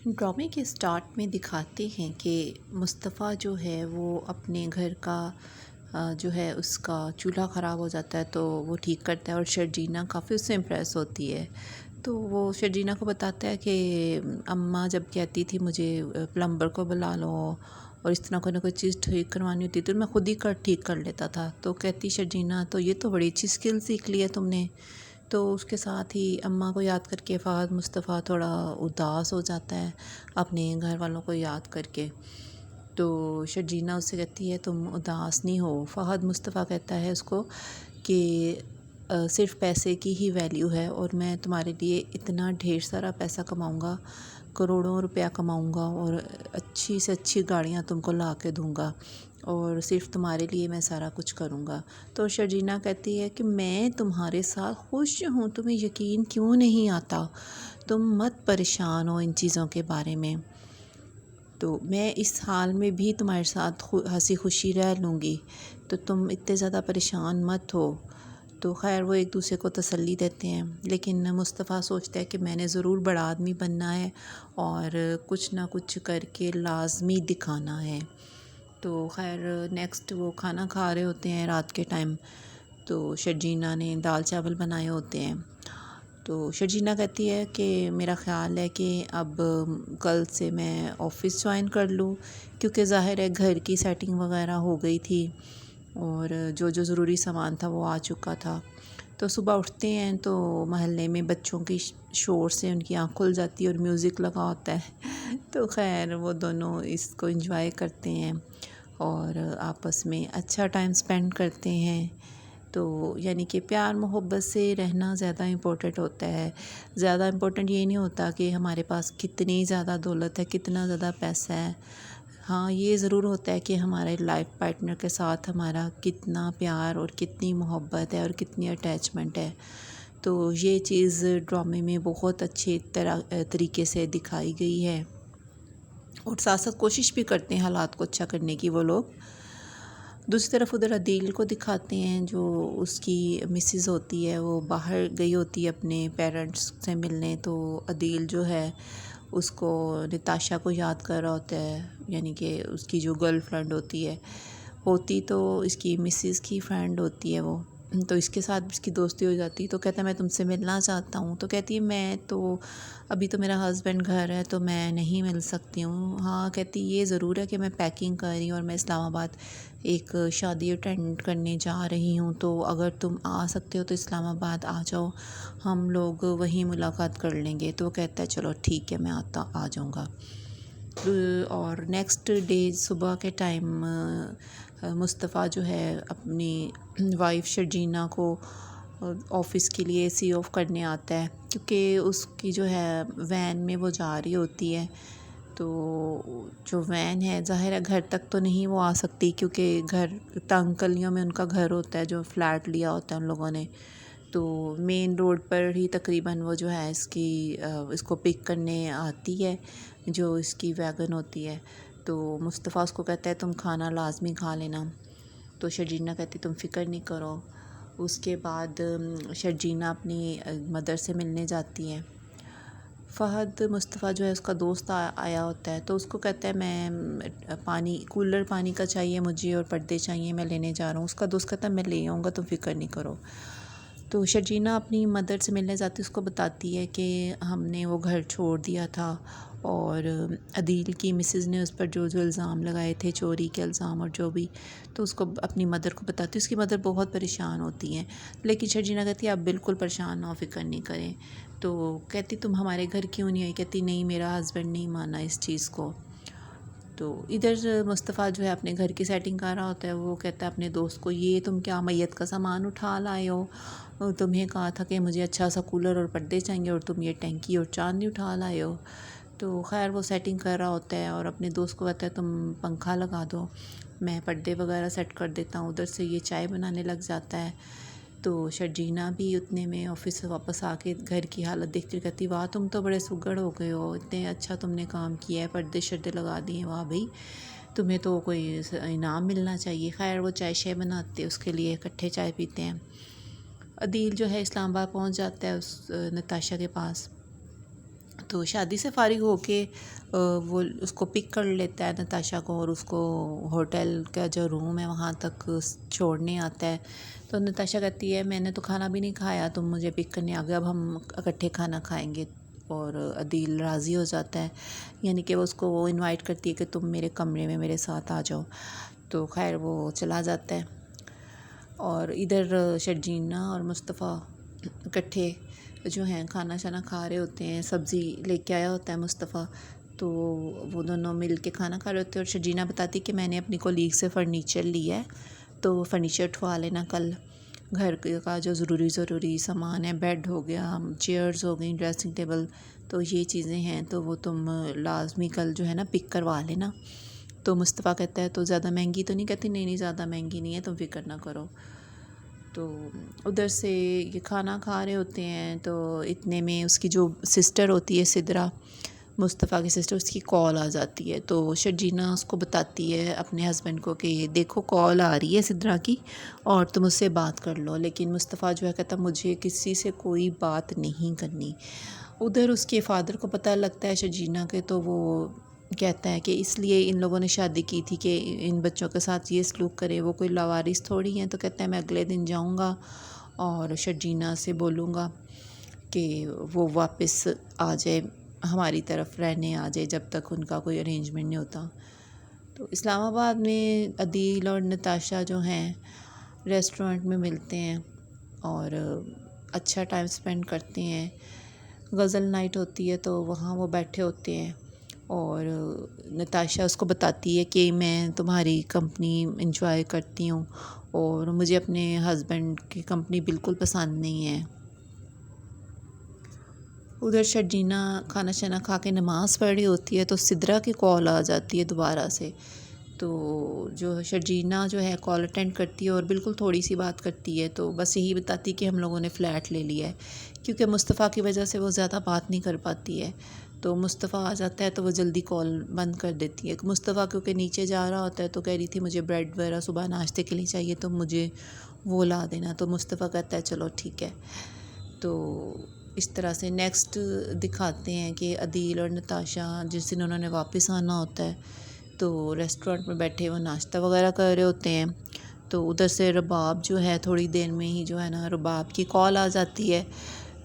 ڈرامے کے سٹارٹ میں دکھاتے ہیں کہ مصطفیٰ جو ہے وہ اپنے گھر کا جو ہے اس کا چولہا خراب ہو جاتا ہے تو وہ ٹھیک کرتا ہے، اور شرجینا کافی اس سے امپریس ہوتی ہے۔ تو وہ شرجینا کو بتاتا ہے کہ اماں جب کہتی تھی مجھے پلمبر کو بلا لو اور اس طرح کوئی نہ کوئی چیز ٹھیک کروانی ہوتی تو میں خود ہی ٹھیک کر لیتا تھا۔ تو کہتی شرجینا تو یہ تو بڑی اچھی اسکل سیکھ لی ہے تم نے۔ تو اس کے ساتھ ہی اماں کو یاد کر کے فہد مصطفیٰ تھوڑا اداس ہو جاتا ہے اپنے گھر والوں کو یاد کر کے۔ تو شرجینا اس سے کہتی ہے تم اداس نہیں ہو۔ فہد مصطفیٰ کہتا ہے اس کو کہ صرف پیسے کی ہی ویلیو ہے، اور میں تمہارے لیے اتنا ڈھیر سارا پیسہ کماؤں گا، کروڑوں روپیہ کماؤں گا، اور اچھی سے اچھی گاڑیاں تم کو لا کے دوں گا، اور صرف تمہارے لیے میں سارا کچھ کروں گا۔ تو شرجینا کہتی ہے کہ میں تمہارے ساتھ خوش ہوں، تمہیں یقین کیوں نہیں آتا؟ تم مت پریشان ہو ان چیزوں کے بارے میں، تو میں اس حال میں بھی تمہارے ساتھ ہنسی خوشی رہ لوں گی، تو تم اتنے زیادہ پریشان مت ہو۔ تو خیر وہ ایک دوسرے کو تسلی دیتے ہیں، لیکن مصطفیٰ سوچتا ہے کہ میں نے ضرور بڑا آدمی بننا ہے اور کچھ نہ کچھ کر کے لازمی دکھانا ہے۔ تو خیر نیکسٹ وہ کھانا کھا رہے ہوتے ہیں رات کے ٹائم، تو شرجینا نے دال چاول بنائے ہوتے ہیں۔ تو شرجینا کہتی ہے کہ میرا خیال ہے کہ اب کل سے میں آفس جوائن کر لوں، کیونکہ ظاہر ہے گھر کی سیٹنگ وغیرہ ہو گئی تھی اور جو ضروری سامان تھا وہ آ چکا تھا۔ تو صبح اٹھتے ہیں تو محلے میں بچوں کی شور سے ان کی آنکھ کھل جاتی ہے اور میوزک لگا ہوتا ہے تو خیر وہ دونوں اس کو انجوائے کرتے ہیں اور آپس میں اچھا ٹائم سپینڈ کرتے ہیں۔ تو یعنی کہ پیار محبت سے رہنا زیادہ امپورٹنٹ ہوتا ہے۔ زیادہ امپورٹنٹ یہ نہیں ہوتا کہ ہمارے پاس کتنی زیادہ دولت ہے، کتنا زیادہ پیسہ ہے۔ ہاں یہ ضرور ہوتا ہے کہ ہمارے لائف پارٹنر کے ساتھ ہمارا کتنا پیار اور کتنی محبت ہے اور کتنی اٹیچمنٹ ہے۔ تو یہ چیز ڈرامے میں بہت اچھے طریقے سے دکھائی گئی ہے، اور ساتھ ساتھ کوشش بھی کرتے ہیں حالات کو اچھا کرنے کی وہ لوگ۔ دوسری طرف ادھر عدیل کو دکھاتے ہیں، جو اس کی مسز ہوتی ہے وہ باہر گئی ہوتی ہے اپنے پیرنٹس سے ملنے، تو عدیل جو ہے اس کو نتاشا کو یاد کر رہا ہوتا ہے، یعنی کہ اس کی جو گرل فرینڈ ہوتی تو اس کی مسز کی فرینڈ ہوتی ہے وہ، تو اس کے ساتھ اس کی دوستی ہو جاتی، تو کہتا ہے میں تم سے ملنا چاہتا ہوں۔ تو کہتی ہے میں تو ابھی تو میرا ہسبینڈ گھر ہے تو میں نہیں مل سکتی ہوں۔ ہاں کہتی یہ ضرور ہے کہ میں پیکنگ کر رہی ہوں اور میں اسلام آباد ایک شادی اٹینڈ کرنے جا رہی ہوں، تو اگر تم آ سکتے ہو تو اسلام آباد آ جاؤ، ہم لوگ وہیں ملاقات کر لیں گے۔ تو وہ کہتا ہے چلو ٹھیک ہے میں آ جاؤں گا۔ اور نیکسٹ ڈے صبح کے ٹائم مصطفیٰ جو ہے اپنی وائف شرجینا کو آفس کے لیے سی آف کرنے آتا ہے، کیونکہ اس کی جو ہے وین میں وہ جا رہی ہوتی ہے، تو جو وین ہے ظاہر ہے گھر تک تو نہیں وہ آ سکتی، کیونکہ گھر تنگ گلیوں میں ان کا گھر ہوتا ہے جو فلیٹ لیا ہوتا ہے ان لوگوں نے، تو مین روڈ پر ہی تقریباً وہ جو ہے اس کو پک کرنے آتی ہے جو اس کی ویگن ہوتی ہے۔ تو مصطفیٰ اس کو کہتا ہے تم کھانا لازمی کھا لینا، تو شرجینا کہتی تم فکر نہیں کرو۔ اس کے بعد شرجینا اپنی مدر سے ملنے جاتی ہے۔ فہد مصطفیٰ جو ہے اس کا دوست آیا ہوتا ہے، تو اس کو کہتا ہے میں کولر پانی کا چاہیے مجھے اور پردے چاہیے، میں لینے جا رہا ہوں۔ اس کا دوست کہتا ہے میں لے آؤں گا تم فکر نہیں کرو۔ تو شرجینا اپنی مدر سے ملنے جاتی، اس کو بتاتی ہے کہ ہم نے وہ گھر چھوڑ دیا تھا، اور عدیل کی مسز نے اس پر جو الزام لگائے تھے، چوری کے الزام اور جو بھی، تو اس کو اپنی مدر کو بتاتی، اس کی مدر بہت پریشان ہوتی ہیں، لیکن شرجینا کہتی ہے آپ بالکل پریشان نہ ہو، فکر نہیں کریں۔ تو کہتی تم ہمارے گھر کیوں نہیں آئی؟ کہتی نہیں میرا ہسبینڈ نہیں مانا اس چیز کو۔ تو ادھر مصطفیٰ جو ہے اپنے گھر کی سیٹنگ کر رہا ہوتا ہے، وہ کہتا ہے اپنے دوست کو یہ تم کیا میت کا سامان اٹھا لائے ہو، تمہیں کہا تھا کہ مجھے اچھا سا کولر اور پردے چاہیے اور تم یہ ٹینکی اور چاندنی اٹھا لائے ہو۔ تو خیر وہ سیٹنگ کر رہا ہوتا ہے اور اپنے دوست کو کہتا ہے تم پنکھا لگا دو، میں پردے وغیرہ سیٹ کر دیتا ہوں۔ ادھر سے یہ چائے بنانے لگ جاتا ہے، تو شرجینا بھی اتنے میں آفس سے واپس آ کے گھر کی حالت دیکھتی کہتی واہ تم تو بڑے سگڑ ہو گئے ہو، اتنے اچھا تم نے کام کیا ہے، پردے شردے لگا دیے، واہ بھئی تمہیں تو کوئی انعام ملنا چاہیے۔ خیر وہ چائے بناتے اس کے لیے، اکٹھے چائے پیتے ہیں۔ عدیل جو ہے اسلام آباد پہنچ جاتا ہے اس نتاشا کے پاس، تو شادی سے فارغ ہو کے وہ اس کو پک کر لیتا ہے نتاشا کو، اور اس کو ہوٹل کا جو روم ہے وہاں تک چھوڑنے آتا ہے۔ تو نتاشا کہتی ہے میں نے تو کھانا بھی نہیں کھایا، تم مجھے پک کرنے آ گئے، اب ہم اکٹھے کھانا کھائیں گے۔ اور عدیل راضی ہو جاتا ہے، یعنی کہ وہ اس کو انوائٹ کرتی ہے کہ تم میرے کمرے میں میرے ساتھ آ جاؤ۔ تو خیر وہ چلا جاتا ہے، اور ادھر شرجینا اور مصطفیٰ اکٹھے جو ہیں کھانا شانا کھا رہے ہوتے ہیں۔ سبزی لے کے آیا ہوتا ہے مصطفیٰ، تو وہ دونوں مل کے کھانا کھا رہے ہوتے ہیں، اور شرجینا بتاتی کہ میں نے اپنی کولیگ سے فرنیچر لیا ہے، تو فرنیچر اٹھوا لینا کل، گھر کا جو ضروری سامان ہے، بیڈ ہو گیا، چیئرز ہو گئیں، ڈریسنگ ٹیبل، تو یہ چیزیں ہیں تو وہ تم لازمی کل جو ہے نا پک کروا لینا۔ تو مصطفیٰ کہتا ہے تو زیادہ مہنگی تو نہیں؟ کہتی نہیں زیادہ مہنگی نہیں ہے، تم فکر نہ کرو۔ تو ادھر سے یہ کھانا کھا رہے ہوتے ہیں، تو اتنے میں اس کی جو سسٹر ہوتی ہے سدرا، مصطفیٰ کی سسٹر، اس کی کال آ جاتی ہے۔ تو شرجینا اس کو بتاتی ہے اپنے ہسبینڈ کو کہ دیکھو کال آ رہی ہے سدرا کی، اور تم اس سے بات کر لو۔ لیکن مصطفیٰ جو ہے کہتا مجھے کسی سے کوئی بات نہیں کرنی۔ ادھر اس کے فادر کو پتہ لگتا ہے شرجینا کے، تو وہ کہتا ہے کہ اس لیے ان لوگوں نے شادی کی تھی کہ ان بچوں کے ساتھ یہ سلوک کرے، وہ کوئی لاوارث تھوڑی ہیں۔ تو کہتا ہے میں اگلے دن جاؤں گا اور شرجینا سے بولوں گا کہ وہ واپس آ جائے، ہماری طرف رہنے آ جائے، جب تک ان کا کوئی ارینجمنٹ نہیں ہوتا۔ تو اسلام آباد میں عدیل اور نتاشا جو ہیں ریسٹورنٹ میں ملتے ہیں اور اچھا ٹائم سپینڈ کرتے ہیں۔ غزل نائٹ ہوتی ہے تو وہاں وہ بیٹھے ہوتے ہیں، اور نتاشا اس کو بتاتی ہے کہ میں تمہاری کمپنی انجوائے کرتی ہوں، اور مجھے اپنے ہسبینڈ کی کمپنی بالکل پسند نہیں ہے۔ ادھر شرجینا کھانا شانا کھا کے نماز پڑھ رہی ہوتی ہے، تو سدرا کی کال آ جاتی ہے دوبارہ سے۔ تو جو شرجینا جو ہے کال اٹینڈ کرتی ہے اور بالکل تھوڑی سی بات کرتی ہے، تو بس یہی بتاتی کہ ہم لوگوں نے فلیٹ لے لیا ہے، کیونکہ مصطفیٰ کی وجہ سے وہ زیادہ بات نہیں کر پاتی ہے۔ تو مصطفیٰ آ جاتا ہے تو وہ جلدی کال بند کر دیتی ہے۔ مصطفیٰ کیونکہ نیچے جا رہا ہوتا ہے تو کہہ رہی تھی مجھے بریڈ وغیرہ صبح ناشتے کے لیے چاہیے، تو مجھے وہ لا دینا۔ تو مصطفیٰ کہتا ہے چلو ٹھیک ہے۔ تو اس طرح سے نیکسٹ دکھاتے ہیں کہ عدیل اور نتاشا جس دن انہوں نے واپس آنا ہوتا ہے، تو ریسٹورنٹ میں بیٹھے وہ ناشتہ وغیرہ کر رہے ہوتے ہیں۔ تو ادھر سے رباب جو ہے تھوڑی دیر میں ہی جو ہے نا رباب کی کال آ جاتی ہے،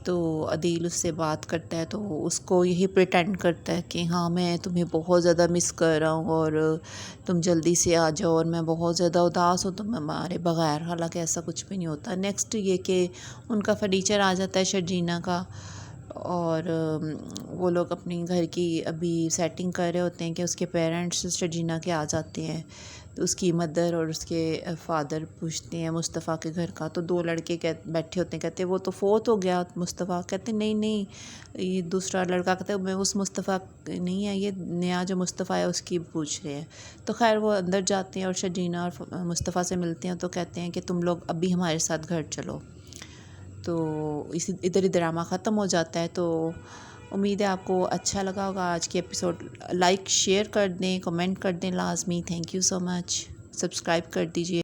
تو عدیل اس سے بات کرتا ہے، تو اس کو یہی پریٹینڈ کرتا ہے کہ ہاں میں تمہیں بہت زیادہ مس کر رہا ہوں، اور تم جلدی سے آ جاؤ، اور میں بہت زیادہ اداس ہوں تم ہمارے بغیر۔ حالانکہ ایسا کچھ بھی نہیں ہوتا۔ نیکسٹ یہ کہ ان کا فرنیچر آ جاتا ہے شرجینا کا، اور وہ لوگ اپنی گھر کی ابھی سیٹنگ کر رہے ہوتے ہیں کہ اس کے پیرنٹس شرجینا کے آ جاتے ہیں۔ تو اس کی مدر اور اس کے فادر پوچھتے ہیں مصطفیٰ کے گھر کا، تو دو لڑکے بیٹھے ہوتے ہیں، کہتے ہیں وہ تو فوت ہو گیا مصطفیٰ، کہتے ہیں نہیں یہ دوسرا لڑکا، کہتا ہے میں اس مصطفیٰ نہیں ہے، یہ نیا جو مصطفیٰ ہے اس کی پوچھ رہے ہیں۔ تو خیر وہ اندر جاتے ہیں اور شرجینا اور مصطفیٰ سے ملتے ہیں، تو کہتے ہیں کہ تم لوگ ابھی ہمارے ساتھ گھر چلو۔ تو ادھر ہی ڈرامہ ختم ہو جاتا ہے۔ تو امید ہے آپ کو اچھا لگا ہوگا آج کی ایپیسوڈ۔ لائک شیئر کر دیں، کمنٹ کر دیں لازمی۔ Thank you so much, subscribe کر دیجیے۔